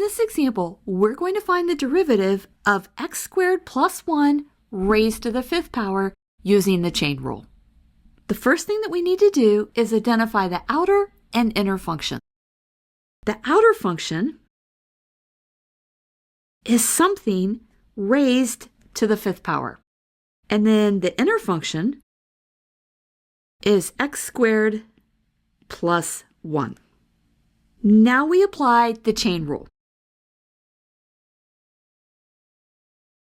this example, we're going to find the derivative of x squared plus 1 raised to the 5th power using the chain rule. The first thing that we need to do is identify the outer and inner function. The outer function is something raised to the 5th power. And then the inner function is x squared plus 1. Now we apply the chain rule.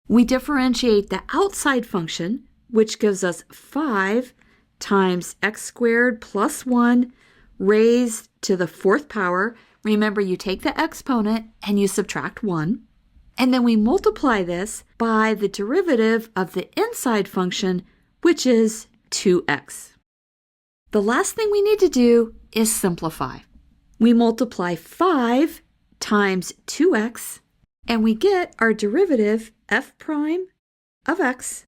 We differentiate the outside function, which gives us 5 times x squared plus 1 raised to the 4th power. Remember, you take the exponent and you subtract 1. And then we multiply this by the derivative of the inside function, which is 2x. The last thing we need to do is simplify. We multiply 5 times 2x, and we get our derivative f prime of x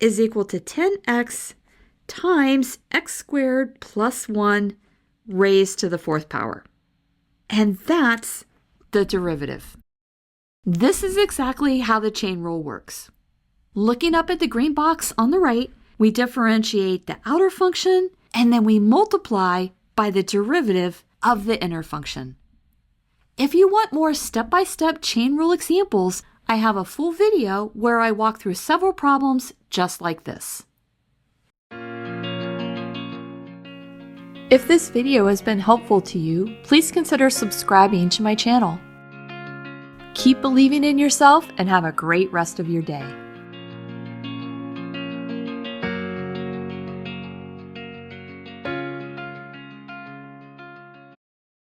is equal to 10x times x squared plus 1 raised to the 4th power. And that's the derivative. This is exactly how the chain rule works. Looking up at the green box on the right, we differentiate the outer function, and then we multiply by the derivative of the inner function. If you want more step-by-step chain rule examples, I have a full video where I walk through several problems just like this. If this video has been helpful to you, please consider subscribing to my channel. Keep believing in yourself and have a great rest of your day.